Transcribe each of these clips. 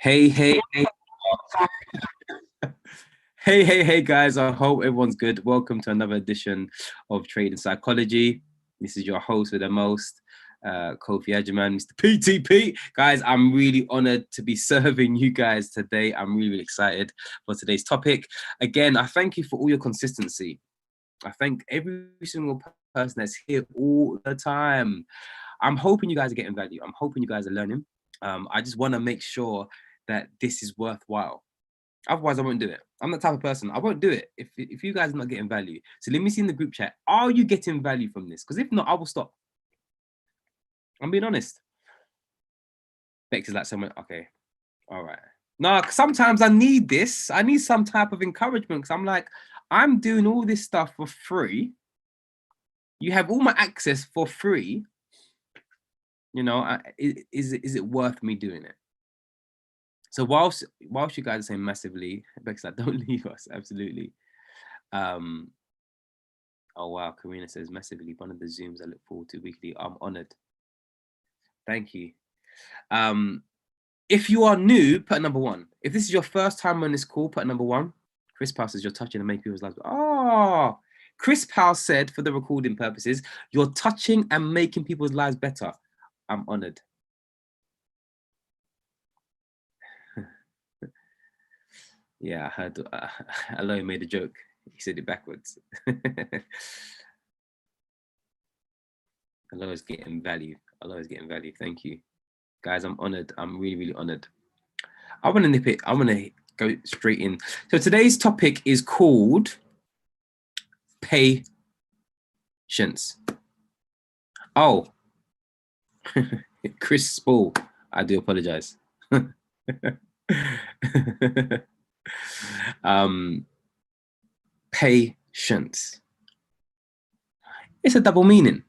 Hey, hey, hey. Hey, guys. I hope everyone's good. Welcome to another edition of Trading Psychology. This is your host with the most, Kofi Ajiman, Mr. PTP. Guys, I'm really honored to be serving you guys today. I'm really excited for today's topic. Again, I thank you for all your consistency. I thank every single person that's here all the time. I'm hoping you guys are getting value. I'm hoping you guys are learning. I just want to make sure that this is worthwhile. Otherwise, I won't do it. I'm that type of person. I won't do it if you guys are not getting value. So let me see in the group chat. Are you getting value from this? Because if not, I will stop. I'm being honest. Bex is like someone. Okay, all right. No, sometimes I need this. I need some type of encouragement because I'm like, I'm doing all this stuff for free. You have all my access for free. You know, is it worth me doing it? So whilst you guys are saying massively, Bex like, don't leave us. Absolutely. Oh wow, Karina says massively. One of the Zooms I look forward to weekly. I'm honored. Thank you. If you are new, put a number 1. If this is your first time on this call, put a number 1. Chris Powell says you're touching and making people's lives. Oh, Chris Powell said for the recording purposes, you're touching and making people's lives better. I'm honored. Yeah, I heard. Aloy made a joke. He said it backwards. Aloy is getting value. Aloy is getting value. Thank you. Guys, I'm honored. I'm really, really honored. I want to nip it. I want to go straight in. So today's topic is called patience. Oh, Chris Spall. I do apologize. Patience. It's a double meaning.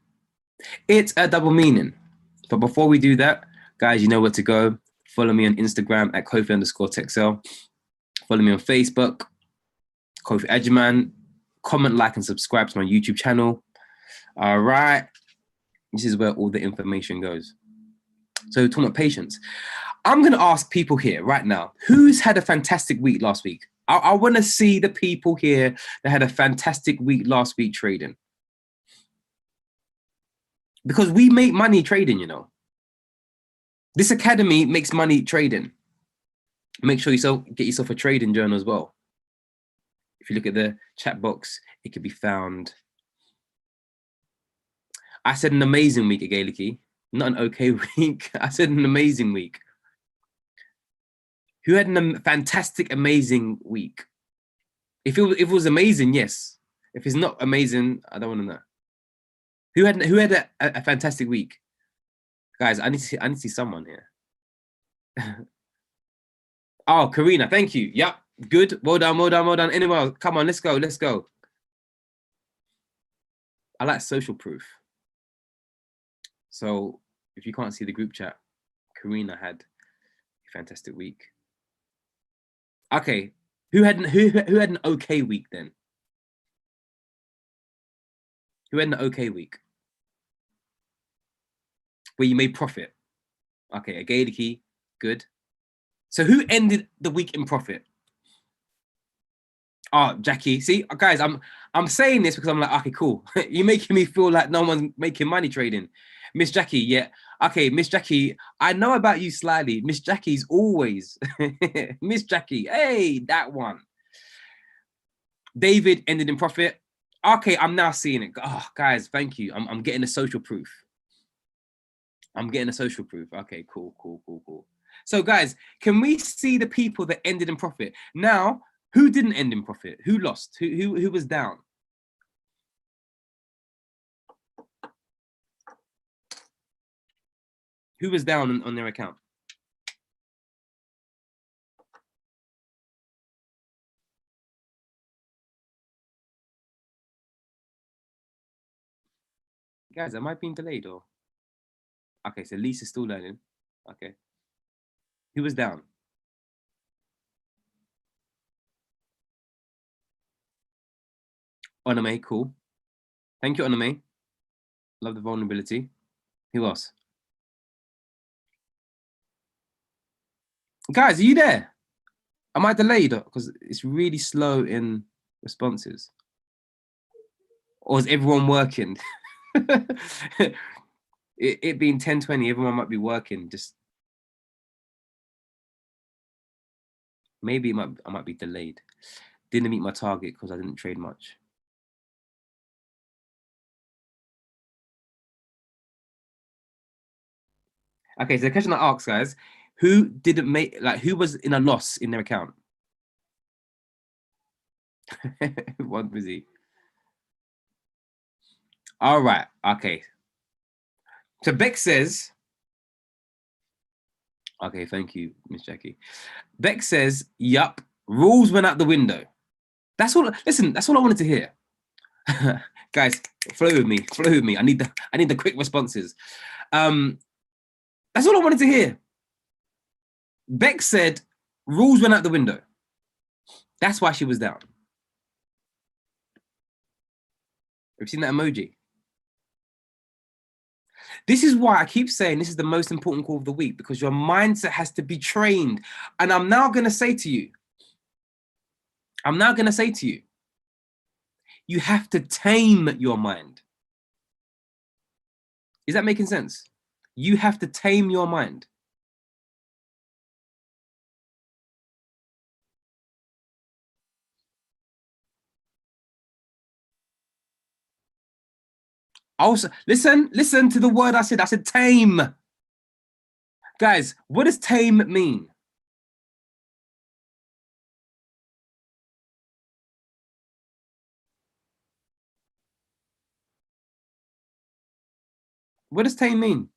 It's a double meaning. But before we do that, guys, you know where to go. Follow me on Instagram at Kofi_Texel. Follow me on Facebook, Kofi Ajiman. Comment, like, and subscribe to my YouTube channel. All right. This is where all the information goes. So talking about patience. I'm going to ask people here right now, who's had a fantastic week last week? I want to see the people here that had a fantastic week last week trading. Because we make money trading, you know. This academy makes money trading. Make sure you get yourself a trading journal as well. If you look at the chat box, it can be found. I said an amazing week, Agaliki. Not an okay week. I said an amazing week. Who had a fantastic, amazing week? If it was amazing, yes. If it's not amazing, I don't want to know. Who had a fantastic week? Guys, I need to see someone here. Oh, Karina, thank you. Yep, good. Well done. Anyway, come on, let's go. I like social proof. So if you can't see the group chat, Karina had a fantastic week. Okay, who had an okay week then? Who had an okay week? Where you made profit? Okay, a Gaedeke, good. So who ended the week in profit? Oh, Jackie. See, guys, I'm saying this because I'm like, okay, cool. You're making me feel like no one's making money trading. Miss Jackie, yeah. Okay, Miss Jackie, I know about you slightly. Miss Jackie's always. Miss Jackie, hey, that one. David ended in profit. Okay, I'm now seeing it. Oh, guys, thank you. I'm getting the social proof. I'm getting a social proof. Okay, cool. So, guys, can we see the people that ended in profit? Now, who didn't end in profit? Who lost? Who was down? Who was down on their account? Guys, am I being delayed or? Okay, so Lisa's still learning. Okay. Who was down? Onome, cool. Thank you, Onome. Love the vulnerability. Who else? Guys, are you there? Am I delayed? Because it's really slow in responses. Or is everyone working? it being 10:20, everyone might be working. Just maybe I might be delayed. Didn't meet my target because I didn't trade much. Okay, so the question I asked, guys, who didn't make, like, who was in a loss in their account? One busy. All right. Okay. So Beck says, okay, thank you, Miss Jackie. Beck says, yup, rules went out the window. That's all. Listen, that's all I wanted to hear. Guys, flow with me. Flow with me. I need the quick responses. That's all I wanted to hear. Beck said, rules went out the window. That's why she was down. Have you seen that emoji? This is why I keep saying this is the most important call of the week, because your mindset has to be trained. And I'm now going to say to you, you have to tame your mind. Is that making sense? You have to tame your mind. Also, listen to the word I said. I said tame. Guys, what does tame mean? What does tame mean?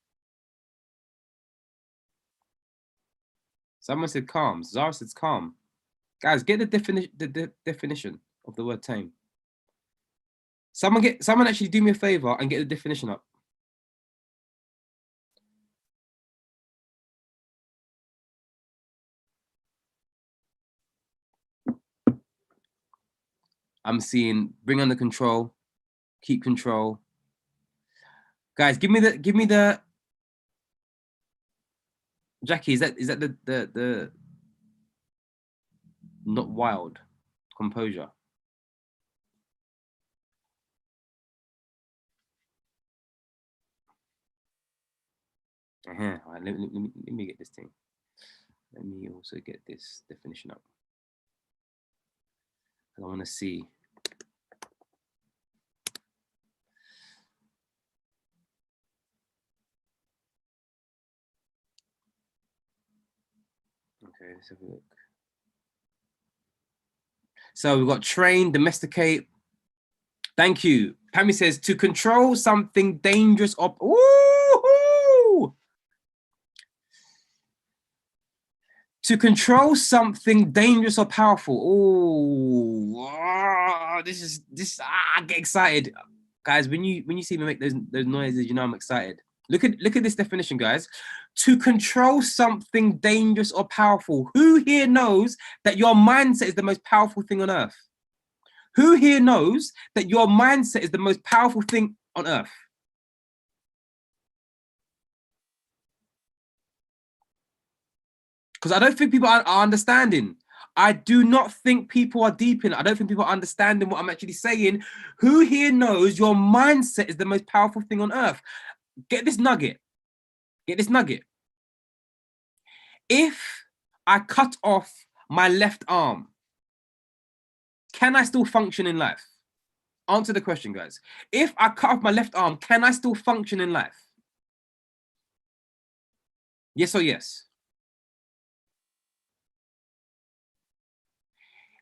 Someone said calm. Zara says calm. Guys, get the definition. The definition of the word tame. Someone actually do me a favor and get the definition up. I'm seeing bring under control, keep control. Guys, give me the Jackie, is that the not wild composure? All right, let me get this thing. Let me also get this definition up. I want to see. Okay, let's have a look. So we've got train, domesticate. Thank you. Pammy says to control something dangerous or to control something dangerous or powerful. Oh, this. I get excited, guys. When you see me make those noises, you know I'm excited. Look at this definition, guys. To control something dangerous or powerful. Who here knows that your mindset is the most powerful thing on earth? Who here knows that your mindset is the most powerful thing on earth? Because I don't think people are understanding. I do not think people are deep in it. I don't think people are understanding what I'm actually saying. Who here knows your mindset is the most powerful thing on earth? Get this nugget. Get this nugget. If I cut off my left arm, can I still function in life? Answer the question, guys. If I cut off my left arm, can I still function in life? Yes or yes?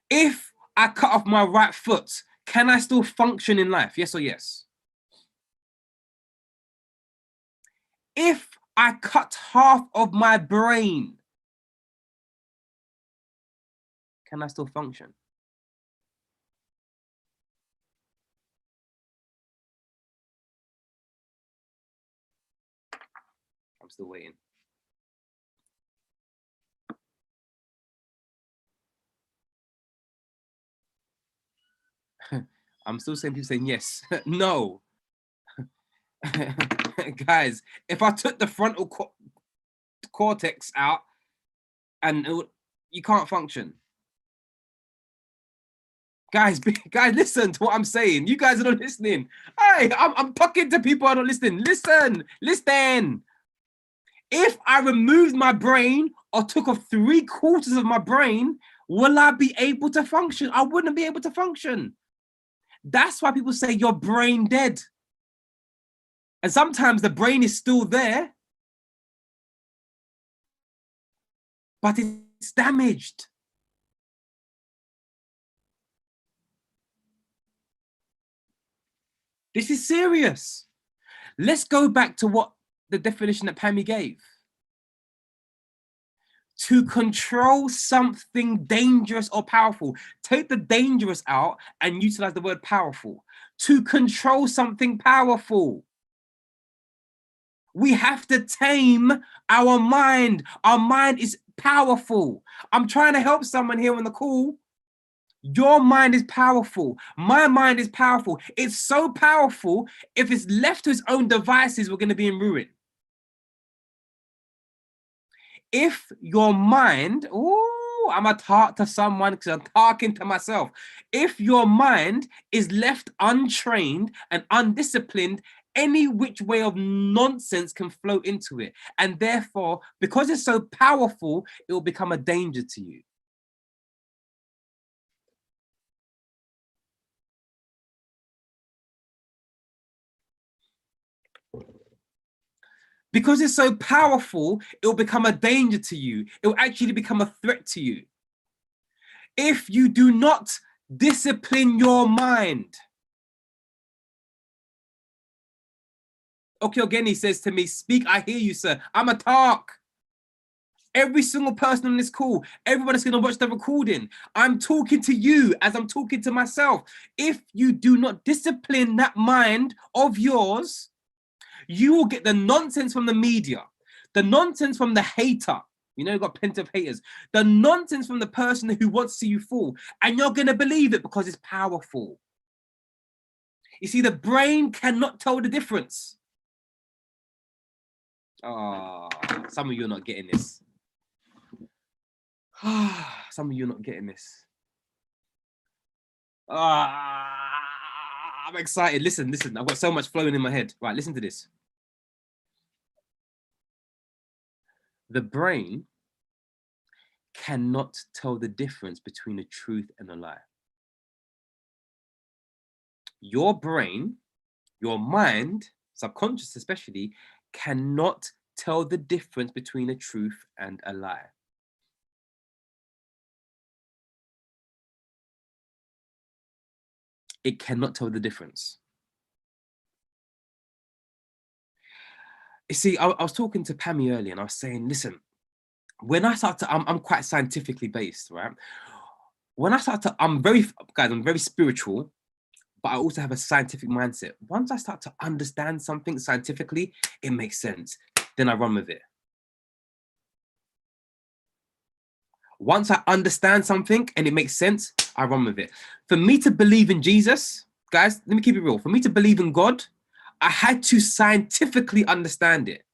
If I cut off my right foot, can I still function in life? Yes or yes? If I cut half of my brain, can I still function? I'm still waiting. I'm still seeing people saying yes. No. Guys, if I took the frontal cortex out, and you can't function. Guys, guys, listen to what I'm saying. You guys are not listening. Hey, I'm talking to people who are not listening. Listen. If I removed my brain or took off 3/4 of my brain, will I be able to function? I wouldn't be able to function. That's why people say your brain dead. And sometimes the brain is still there, but it's damaged. This is serious. Let's go back to what the definition that Pammy gave. To control something dangerous or powerful. Take the dangerous out and utilize the word powerful. To control something powerful. We have to tame our mind. Our mind is powerful. I'm trying to help someone here on the call. Your mind is powerful. My mind is powerful. It's so powerful, if it's left to its own devices, we're going to be in ruin. If your mind, I'm a talk to someone because I'm talking to myself. If your mind is left untrained and undisciplined, any which way of nonsense can flow into it. And therefore, because it's so powerful, it will become a danger to you. Because it's so powerful, it will become a danger to you. It will actually become a threat to you. If you do not discipline your mind. Okay, again, he says to me, speak, I hear you, sir. I'm a talk. Every single person on this call, everyone that's going to watch the recording, I'm talking to you as I'm talking to myself. If you do not discipline that mind of yours, you will get the nonsense from the media, the nonsense from the hater. You know, you've got plenty of haters. The nonsense from the person who wants to see you fall. And you're going to believe it because it's powerful. You see, the brain cannot tell the difference. Oh, some of you are not getting this. Some of you are not getting this. I'm excited. Listen. I've got so much flowing in my head. Right, listen to this. The brain cannot tell the difference between a truth and a lie. Your brain, your mind, subconscious especially, cannot tell the difference between a truth and a lie. It cannot tell the difference. You see, I was talking to Pammy earlier and I was saying, listen, when I start to, I'm quite scientifically based, right? When I start to, I'm very spiritual, but I also have a scientific mindset. Once I start to understand something scientifically, it makes sense. Then I run with it. Once I understand something and it makes sense, I run with it. For me to believe in Jesus, guys, let me keep it real. For me to believe in God, I had to scientifically understand it.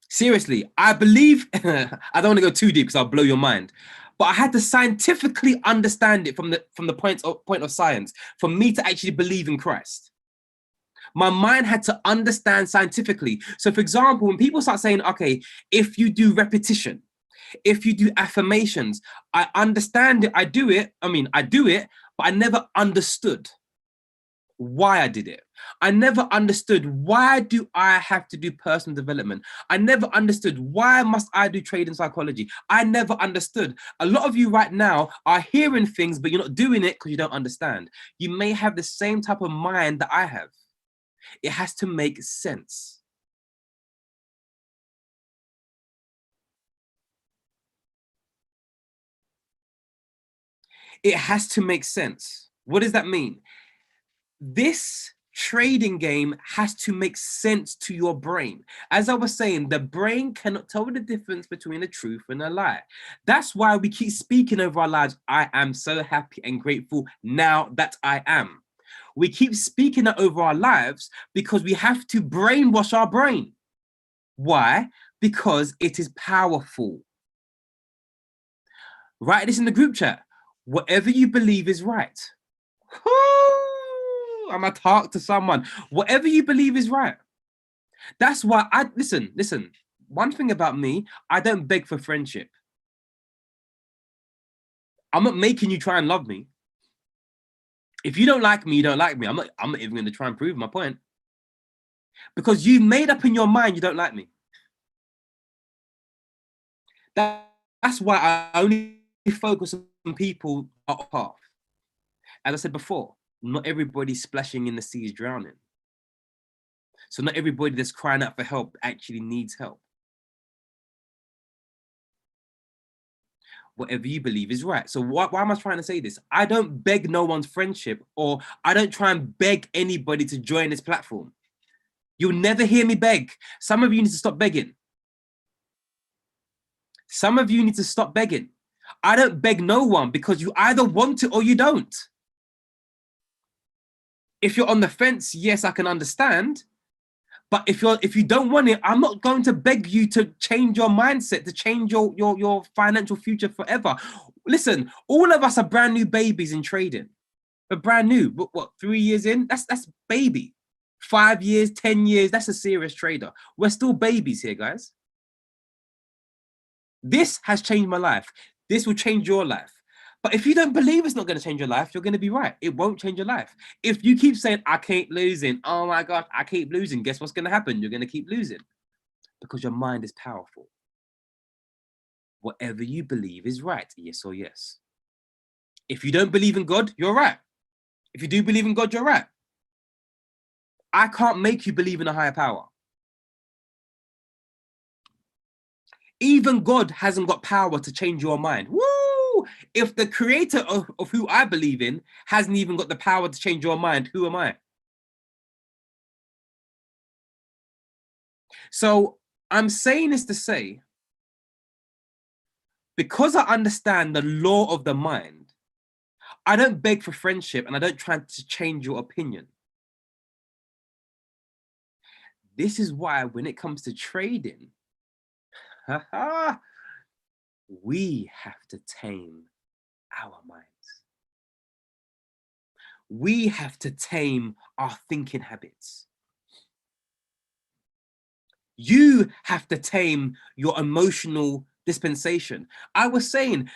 Seriously, I believe, I don't want to go too deep because I'll blow your mind, but I had to scientifically understand it from the point of science for me to actually believe in Christ. My mind had to understand scientifically. So for example, when people start saying, okay, if you do repetition, if you do affirmations, I understand it, I do it, but I never understood why I did it. I never understood why do I have to do personal development. I never understood why must I do trade in psychology. I never understood. A lot of you right now are hearing things, but you're not doing it because you don't understand. You may have the same type of mind that I have. It has to make sense. It has to make sense. What does that mean? This trading game has to make sense to your brain. As I was saying, the brain cannot tell the difference between a truth and a lie. That's why we keep speaking over our lives. I am so happy and grateful now that I am. We keep speaking that over our lives because we have to brainwash our brain. Why? because it is powerful. Write this in the group chat. Whatever you believe is right. I'm gonna talk to someone. Whatever you believe is right. That's why listen. One thing about me, I don't beg for friendship. I'm not making you try and love me. If you don't like me, you don't like me. I'm not even going to try and prove my point. Because you've made up in your mind you don't like me. That's why I only focus on people off path. As I said before, not everybody splashing in the sea is drowning. So not everybody that's crying out for help actually needs help. Whatever you believe is right. So why am I trying to say this? I don't beg no one's friendship, or I don't try and beg anybody to join this platform. You'll never hear me beg. Some of you need to stop begging. Some of you need to stop begging. I don't beg no one, because you either want it or you don't. If you're on the fence, yes, I can understand. But if you don't want it, I'm not going to beg you to change your mindset, to change your financial future forever. Listen, all of us are brand new babies in trading. We're brand new. What 3 years in? That's baby. 5 years, 10 years, that's a serious trader. We're still babies here, guys. This has changed my life. This will change your life. But if you don't believe it's not going to change your life, you're going to be right. It won't change your life. If you keep saying, I keep losing, oh my gosh, I keep losing, guess what's going to happen? You're going to keep losing, because your mind is powerful. Whatever you believe is right, yes or yes. If you don't believe in God, you're right. If you do believe in God, you're right. I can't make you believe in a higher power. Even God hasn't got power to change your mind. Woo! If the creator of who I believe in hasn't even got the power to change your mind, who am I? So I'm saying this to say, because I understand the law of the mind, I don't beg for friendship and I don't try to change your opinion. This is why when it comes to trading, we have to tame our minds. We have to tame our thinking habits. You have to tame your emotional dispensation. I was saying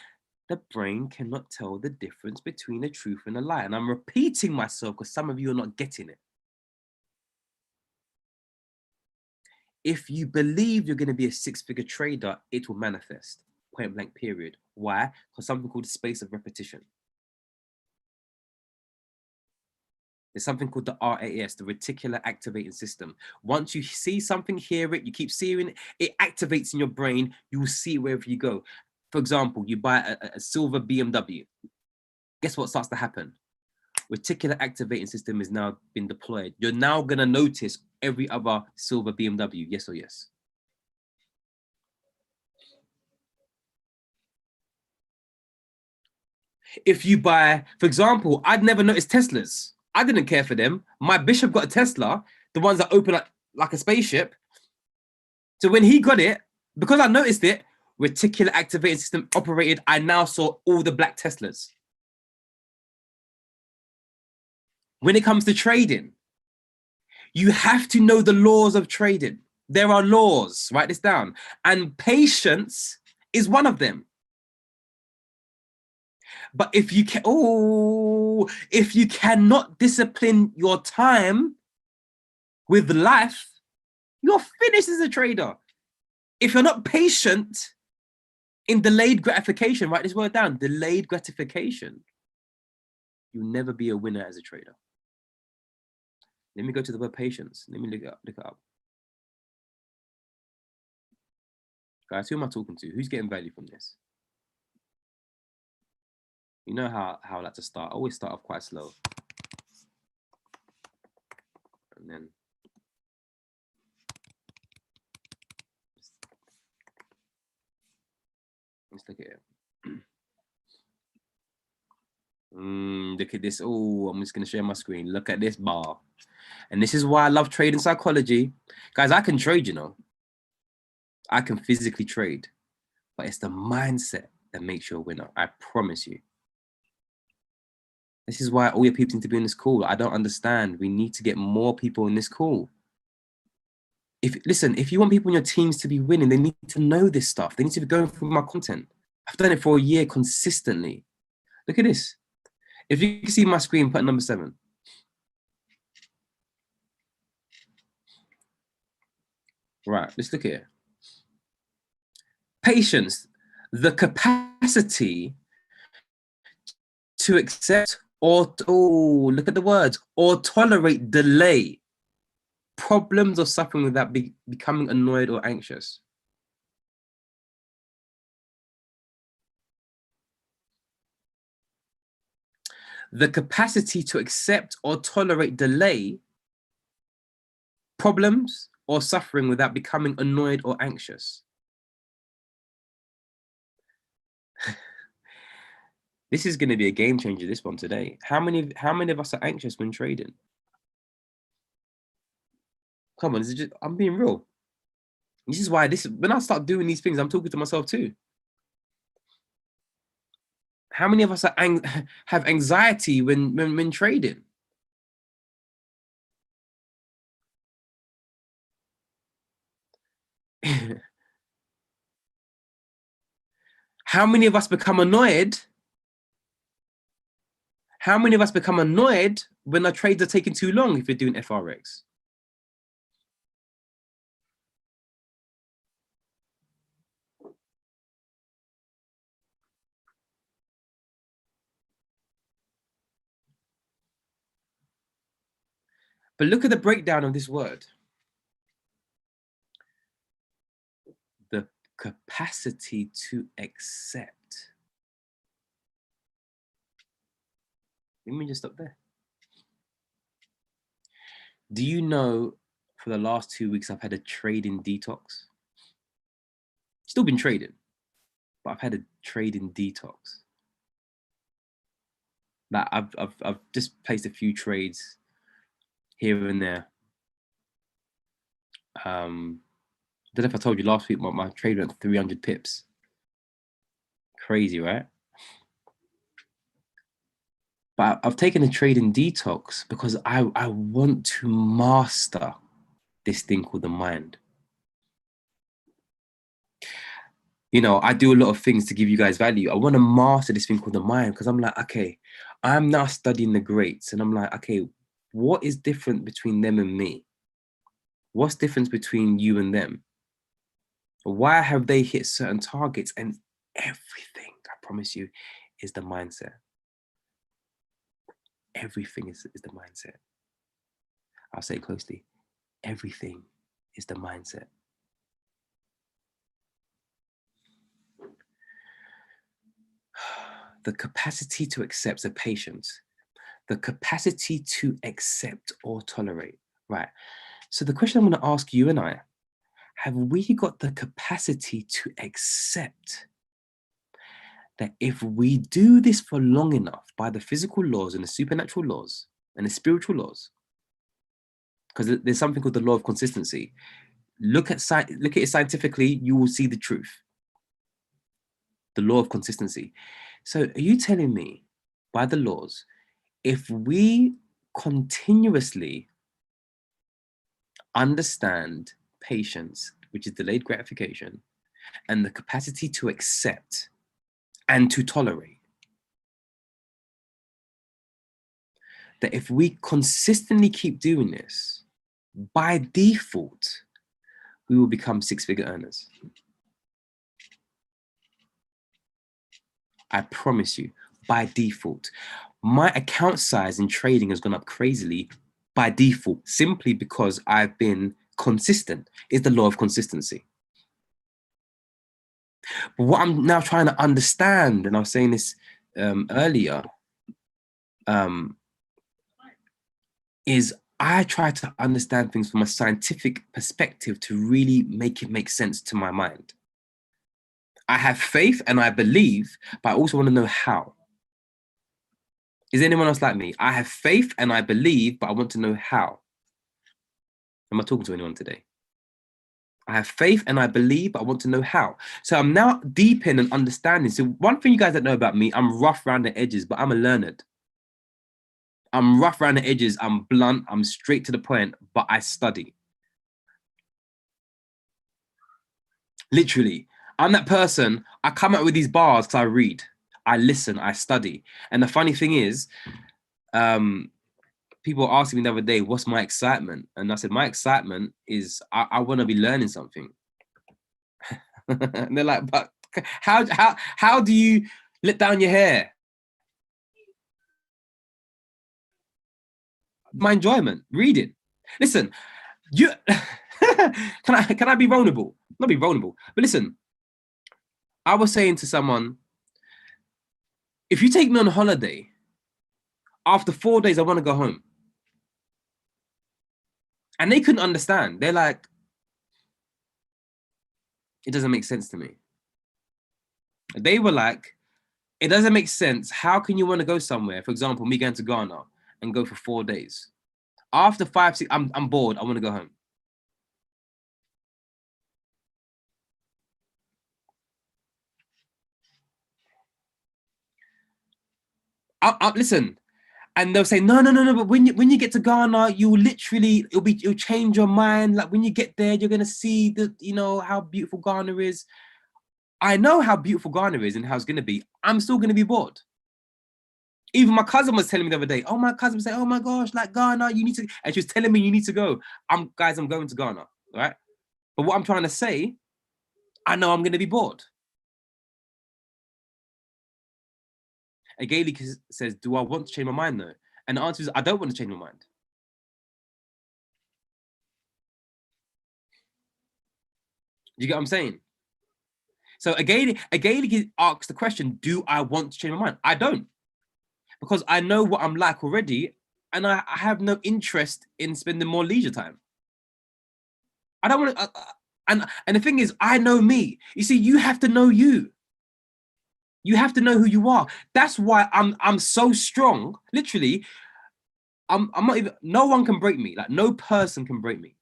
the brain cannot tell the difference between a truth and a lie. And I'm repeating myself because some of you are not getting it. If you believe you're going to be a six-figure trader, it will manifest. Point blank, period. Why? Because something called the space of repetition. There's something called the RAS, the reticular activating system. Once you see something, hear it, you keep seeing it, it activates in your brain. You will see it wherever you go. For example, you buy a silver BMW. Guess what starts to happen? Reticular activating system has now been deployed. You're now going to notice every other silver BMW. Yes or yes? If you buy, for example, I'd never noticed Teslas. I didn't care for them. My bishop got a Tesla, the ones that open up like a spaceship. So when he got it, because I noticed it, reticular activating system operated, I now saw all the black Teslas. When it comes to trading, you have to know the laws of trading. There are laws, write this down. And patience is one of them. But if you if you cannot discipline your time with life, you're finished as a trader. If you're not patient in delayed gratification, write this word down, delayed gratification, you'll never be a winner as a trader. Let me go to the word patience. Let me look it up. Guys, who am I talking to? Who's getting value from this? You know how I like to start. I always start off quite slow. And then let's look at it. Look at this. Oh, I'm just going to share my screen. Look at this bar. And this is why I love trading psychology. Guys, I can trade, you know. I can physically trade, but it's the mindset that makes you a winner. I promise you. This is why all your people need to be in this call. I don't understand. We need to get more people in this call. If you want people in your teams to be winning, they need to know this stuff. They need to be going through my content. I've done it for a year consistently. Look at this. If you can see my screen, put number 7. Right, let's look at it. Patience, the capacity to accept look at the words, or tolerate delay, problems or suffering without becoming annoyed or anxious. The capacity to accept or tolerate delay, problems or suffering without becoming annoyed or anxious. This is going to be a game changer, this one today. How many of us are anxious when trading? Come on, I'm being real. This is why when I start doing these things, I'm talking to myself too. How many of us have anxiety when trading? How many of us become annoyed? How many of us become annoyed when our trades are taking too long if you're doing FRX? But look at the breakdown of this word. The capacity to accept. Let me just stop there. Do you know for the last 2 weeks, I've had a trading detox? Still been trading, but I've had a trading detox. Like I've just placed a few trades here and there. I don't know if I told you last week, my trade went 300 pips. Crazy, right? But I've taken a trading detox because I want to master this thing called the mind. You know, I do a lot of things to give you guys value. I want to master this thing called the mind because I'm like, okay, I'm now studying the greats and I'm like, okay, what is different between them and me? What's the difference between you and them? Why have they hit certain targets? And everything, I promise you, is the mindset. Everything is the mindset. I'll say it closely. Everything is the mindset. The capacity to accept, the patience, the capacity to accept or tolerate, right? So the question I'm going to ask you and I, have we got the capacity to accept that if we do this for long enough by the physical laws and the supernatural laws and the spiritual laws, because there's something called the law of consistency. Look at it scientifically, you will see the truth. The law of consistency. So are you telling me by the laws, if we continuously understand patience, which is delayed gratification, and the capacity to accept and to tolerate, that if we consistently keep doing this, by default, we will become 6-figure earners? I promise you, by default. My account size in trading has gone up crazily by default, simply because I've been consistent. It's the law of consistency. But what I'm now trying to understand, and I was saying this earlier, is I try to understand things from a scientific perspective to really make it make sense to my mind. I have faith and I believe, but I also want to know how. Is anyone else like me? I have faith and I believe, but I want to know how. Am I talking to anyone today? I have faith and I believe, but I want to know how. So I'm now deep in and understanding. So one thing you guys don't know about me, I'm rough around the edges, but I'm a learned. I'm rough around the edges. I'm blunt. I'm straight to the point, but I study. Literally, I'm that person. I come out with these bars because I read, I listen, I study. And the funny thing is, people were asking me the other day, what's my excitement? And I said, my excitement is I want to be learning something. And they're like, but how do you let down your hair? My enjoyment, reading. Listen, you can I be vulnerable? Not be vulnerable, but listen, I was saying to someone, if you take me on holiday, after 4 days, I want to go home. And they couldn't understand. They're like, it doesn't make sense to me. They were like, it doesn't make sense. How can you want to go somewhere? For example, me going to Ghana and go for 4 days. After 5, 6, I'm bored. I want to go home. Listen, and they'll say, no. But when you get to Ghana, it'll change your mind. Like when you get there, you're gonna see how beautiful Ghana is. I know how beautiful Ghana is and how it's gonna be. I'm still gonna be bored. Even my cousin was telling me the other day. Oh, my cousin was saying, "Oh my gosh, like Ghana, you need to." And she was telling me, "You need to go." I'm going to Ghana, right? But what I'm trying to say, I know I'm gonna be bored. And Gailey says, "Do I want to change my mind though?" And the answer is, I don't want to change my mind. Do you get what I'm saying? So Gailey asks the question, "Do I want to change my mind?" I don't, because I know what I'm like already, and I have no interest in spending more leisure time. I don't want to. And the thing is, I know me. You see, you have to know you. You have to know who you are. That's why I'm so strong. Literally, I'm not even. No one can break me. Like no person can break me.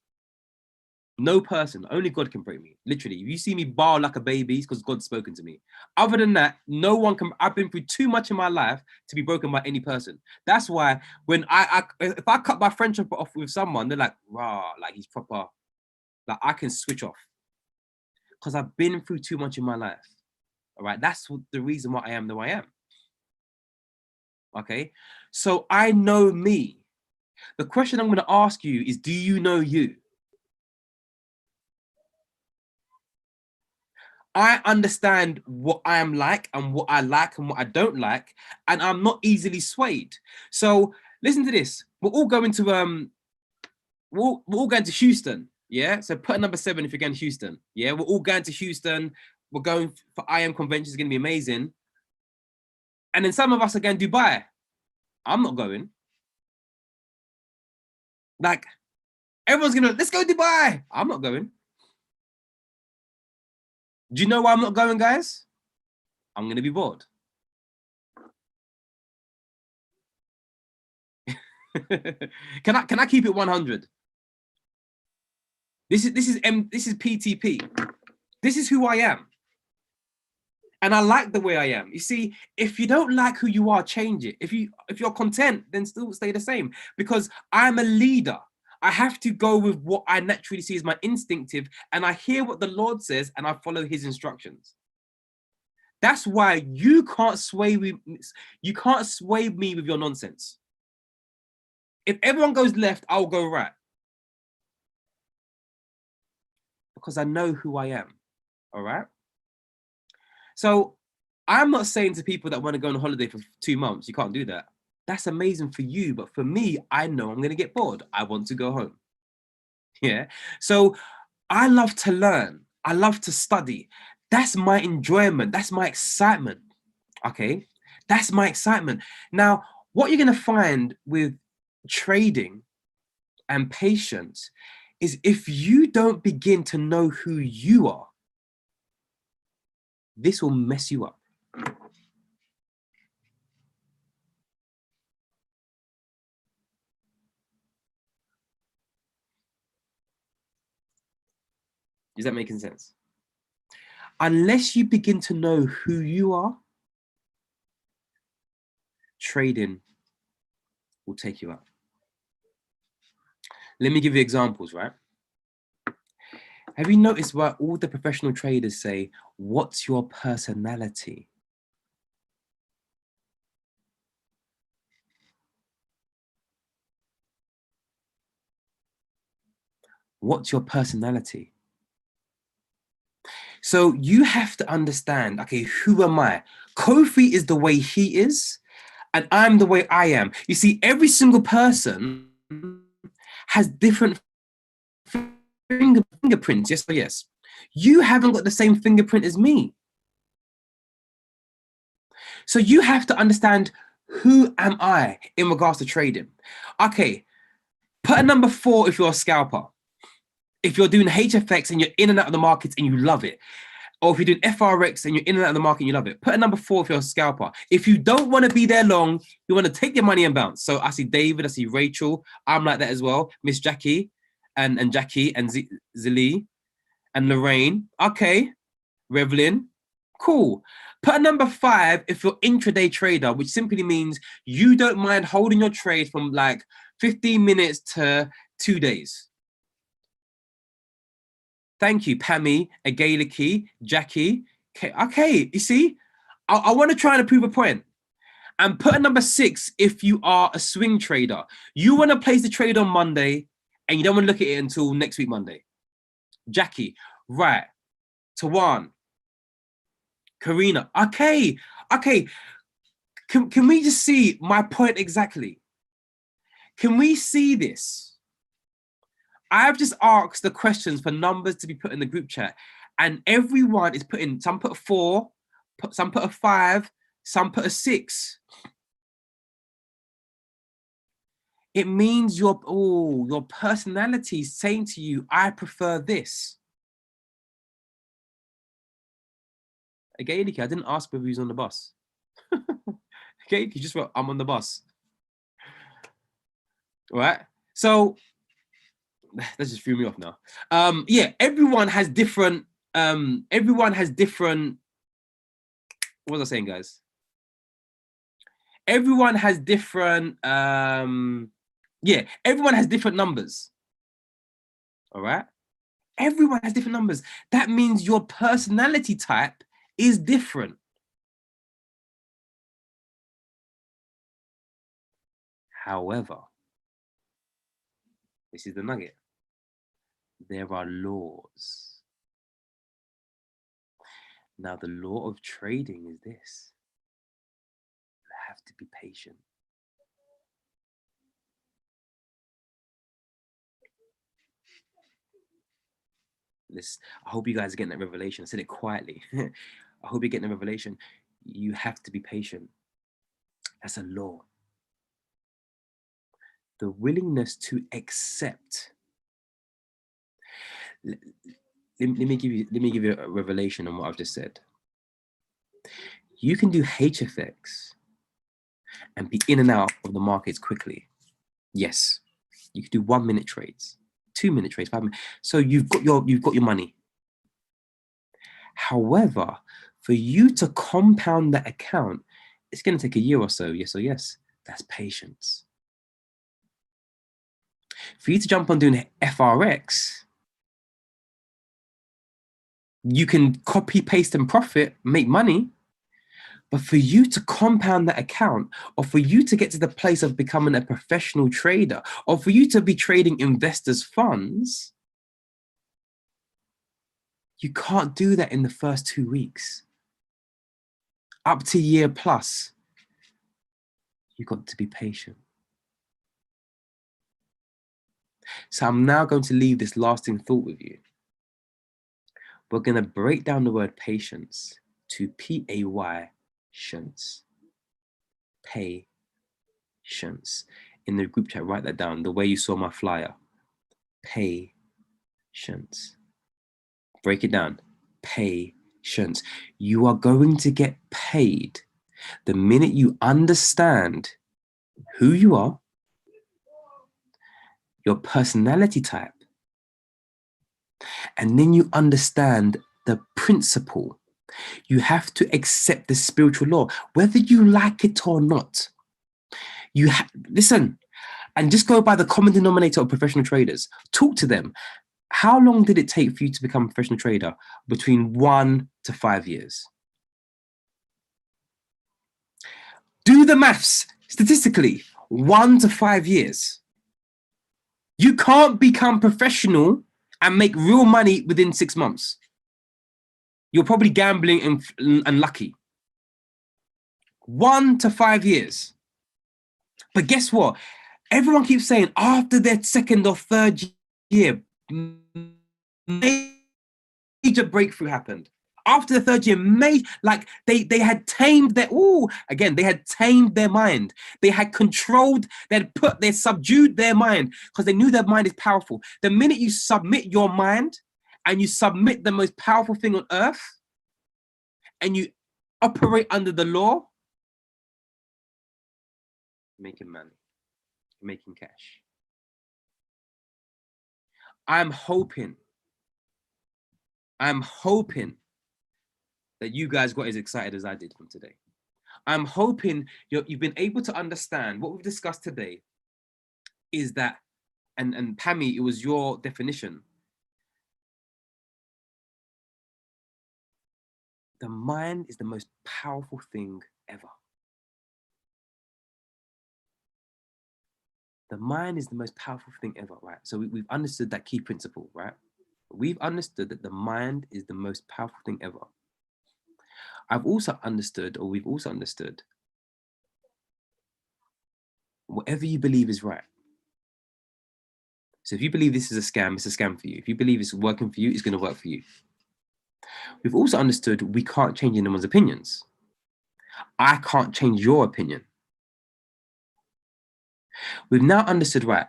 No person. Only God can break me. Literally, if you see me bar like a baby, it's because God's spoken to me. Other than that, no one can. I've been through too much in my life to be broken by any person. That's why when if I cut my friendship off with someone, they're like, "Rah, like he's proper." Like I can switch off because I've been through too much in my life. All right, that's the reason why I am the way I am. Okay, so I know me. The question I'm going to ask you is, do you know you? I understand what I am like and what I like and what I don't like, and I'm not easily swayed. So listen to this. We're all going to Houston. Yeah. So put number 7 if you're going to Houston. Yeah, we're all going to Houston. We're going for IM convention. It's going to be amazing. And then some of us are going to Dubai. I'm not going. Like everyone's gonna let's go Dubai. I'm not going. Do you know why I'm not going, guys? I'm gonna be bored. Can I keep it 100? This is PTP. This is who I am. And I like the way I am. You see, if you don't like who you are, change it. If you're content, then still stay the same. Because I'm a leader. I have to go with what I naturally see as my instinctive, and I hear what the Lord says, and I follow His instructions. That's why you can't sway me. You can't sway me with your nonsense. If everyone goes left, I'll go right. Because I know who I am. All right. So I'm not saying to people that want to go on holiday for 2 months, you can't do that. That's amazing for you. But for me, I know I'm going to get bored. I want to go home. Yeah. So I love to learn. I love to study. That's my enjoyment. That's my excitement. Okay. That's my excitement. Now, what you're going to find with trading and patience is if you don't begin to know who you are, this will mess you up. Is that making sense? Unless you begin to know who you are, trading will take you out. Let me give you examples, right? Have you noticed why all the professional traders say, what's your personality? What's your personality? So you have to understand, okay, who am I? Kofi is the way he is, and I'm the way I am. You see, every single person has different fingerprints, yes or yes. You haven't got the same fingerprint as me. So you have to understand, who am I in regards to trading? Okay, put a number 4 if you're a scalper. If you're doing HFX and you're in and out of the markets and you love it. Or if you're doing FRX and you're in and out of the market and you love it. Put a number 4 if you're a scalper. If you don't want to be there long, you want to take your money and bounce. So I see David, I see Rachel. I'm like that as well. Miss Jackie and Jackie and Zali and Lorraine. Okay. Revlin. Cool. Put a number 5 if you're intraday trader, which simply means you don't mind holding your trade from like 15 minutes to 2 days. Thank you, Pammy, Agaliki, Jackie. Okay, you see, I want to try and prove a point. And put a number 6 if you are a swing trader. You want to place the trade on Monday and you don't want to look at it until next week, Monday. Jackie, right. Tawan, Karina, okay. Can we just see my point exactly? Can we see this? I've just asked the questions for numbers to be put in the group chat, and everyone is putting, some put a 4, some put a 5, some put a 6. It means your personality is saying to you, I prefer this. Again, I didn't ask whether he's on the bus. Okay, you just wrote, I'm on the bus. All right, so that just threw me off now. Yeah, everyone has different, what was I saying, guys? Everyone has different, yeah, everyone has different numbers. All right, everyone has different numbers. That means your personality type is different. However, this is the nugget. There are laws. Now, the law of trading is this: you have to be patient. I hope you guys are getting that revelation. I said it quietly. I hope you're getting the revelation. You have to be patient. That's a law. The willingness to accept. Let me give you a revelation on what I've just said. You can do HFX and be in and out of the markets quickly. Yes, you can do 1 minute trades, 2 minute trades, 5 minutes. So you've got your money. However, for you to compound that account, it's going to take a year or so. Yes or yes. That's patience. For you to jump on doing FRX, you can copy, paste, and profit, make money. But for you to compound that account, or for you to get to the place of becoming a professional trader, or for you to be trading investors' funds, you can't do that in the first 2 weeks. Up to year plus, you've got to be patient. So I'm now going to leave this lasting thought with you. We're going to break down the word patience to PAY-TIENCE. Patience. In the group chat, write that down, the way you saw my flyer. Patience. Break it down. Patience. You are going to get paid the minute you understand who you are, your personality type, And then you understand the principle. You have to accept the spiritual law, whether you like it or not. Listen, and just go by the common denominator of professional traders. Talk to them. How long did it take for you to become a professional trader? Between 1 to 5 years. Do the maths. Statistically, 1 to 5 years. You can't become professional and make real money within 6 months. You're probably gambling and lucky. 1 to 5 years. But guess what? Everyone keeps saying after their second or third year, major breakthrough happened. After the third year, they had tamed they had tamed their mind. They had controlled, they subdued their mind because they knew their mind is powerful. The minute you submit your mind and you submit the most powerful thing on earth and you operate under the law, making money, making cash. I'm hoping that you guys got as excited as I did from today. I'm hoping you've been able to understand what we've discussed today is that, and Pammy, it was your definition. The mind is the most powerful thing ever. The mind is the most powerful thing ever, right? So we've understood that key principle, right? We've understood that the mind is the most powerful thing ever. we've also understood, whatever you believe is right. So if you believe this is a scam, it's a scam for you. If you believe it's working for you, it's going to work for you. We've also understood we can't change anyone's opinions. I can't change your opinion. We've now understood, right,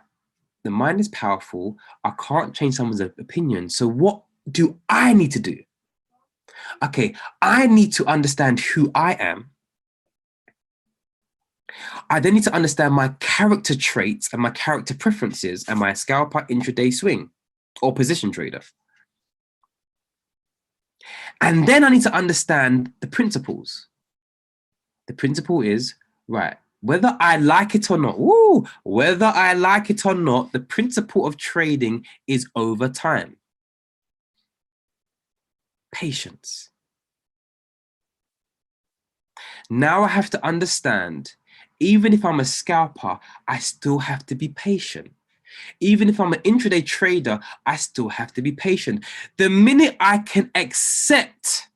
the mind is powerful. I can't change someone's opinion. So what do I need to do? Okay, I need to understand who I am. I then need to understand my character traits and my character preferences and my scalper intraday swing or position trader. And then I need to understand the principles. The principle is, right, whether I like it or not, the principle of trading is over time. Patience. Now I have to understand, even if I'm a scalper, I still have to be patient. Even if I'm an intraday trader, I still have to be patient. The minute I can accept,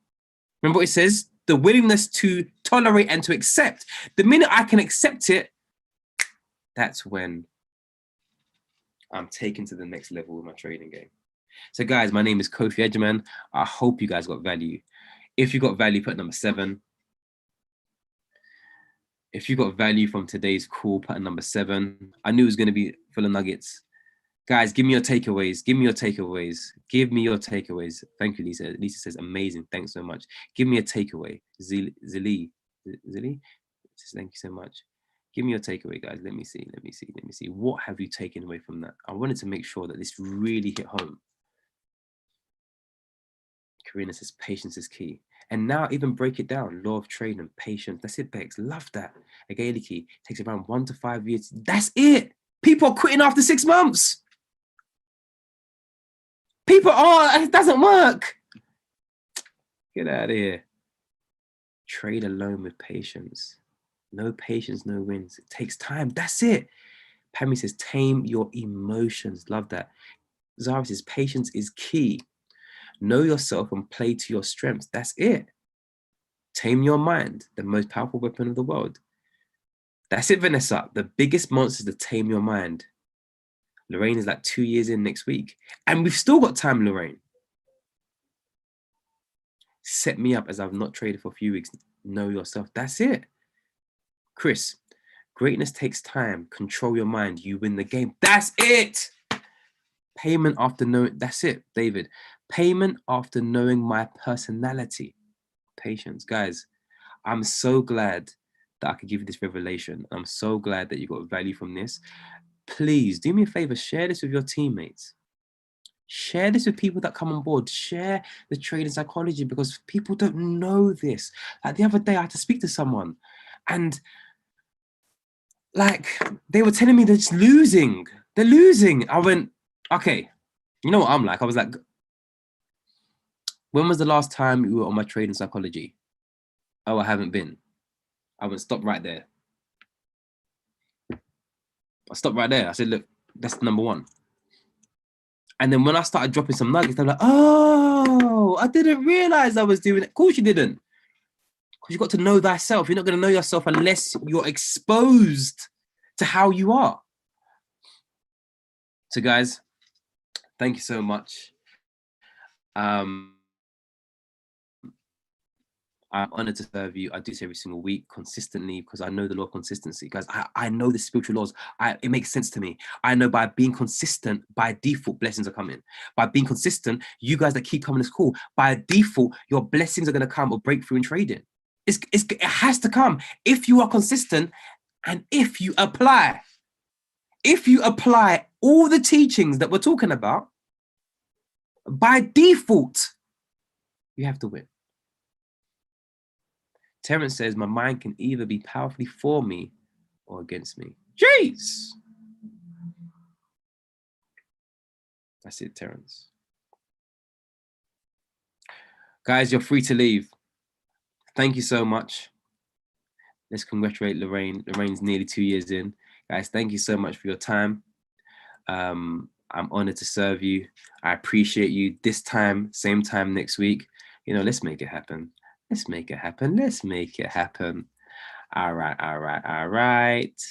remember what it says, the willingness to tolerate and to accept. The minute I can accept it, that's when I'm taken to the next level with my trading game. So guys, my name is Kofi Edgerman. I hope you guys got value. If you got value, put number 7. If you got value from today's call, put number 7. I knew it was going to be full of nuggets. Guys, give me your takeaways. Give me your takeaways. Give me your takeaways. Thank you, Lisa. Lisa says, amazing. Thanks so much. Give me a takeaway. Zili? Thank you so much. Give me your takeaway, guys. Let me see. What have you taken away from that? I wanted to make sure that this really hit home. Karina says, patience is key. And now even break it down. Law of trading, patience. That's it, Bex. Love that. Agaliki takes around 1 to 5 years. That's it. People are quitting after 6 months. People, it doesn't work. Get out of here. Trade alone with patience. No patience, no wins. It takes time. That's it. Pammy says, tame your emotions. Love that. Zara says, patience is key. Know yourself and play to your strengths. That's it. Tame your mind, the most powerful weapon of the world. That's it, Vanessa. The biggest monster is to tame your mind. Lorraine is like 2 years in next week. And we've still got time, Lorraine. Set me up as I've not traded for a few weeks. Know yourself. That's it. Chris, greatness takes time. Control your mind. You win the game. That's it. Payment after knowing. That's it, David. Payment after knowing my personality. Patience. Guys, I'm so glad that I could give you this revelation. I'm so glad that you got value from this. Please do me a favor. Share this with your teammates. Share this with people that come on board. Share the trade in psychology, because people don't know this. Like the other day, I had to speak to someone, and like they were telling me they're just losing. They're losing. I went, okay, you know what I'm like? I was like, when was the last time you were on my trade in psychology? Oh, I haven't been. I went, stop right there. I stopped right there. I said, look, that's number one. And then when I started dropping some nuggets, they're like, oh, I didn't realize I was doing it. Of course you didn't. Because you got to know thyself. You're not going to know yourself unless you're exposed to how you are. So guys, thank you so much. I'm honored to serve you. I do this every single week consistently because I know the law of consistency. Guys, I know the spiritual laws. It makes sense to me. I know by being consistent, by default, blessings are coming. By being consistent, you guys that keep coming to school, by default, your blessings are going to come or breakthrough in trading. It has to come if you are consistent and if you apply. If you apply all the teachings that we're talking about, by default, you have to win. Terence says, my mind can either be powerfully for me or against me. Jeez. That's it, Terence. Guys, you're free to leave. Thank you so much. Let's congratulate Lorraine. Lorraine's nearly 2 years in. Guys, thank you so much for your time. I'm honored to serve you. I appreciate you. This time, same time next week. You know, let's make it happen. Let's make it happen. Let's make it happen. All right, all right, all right.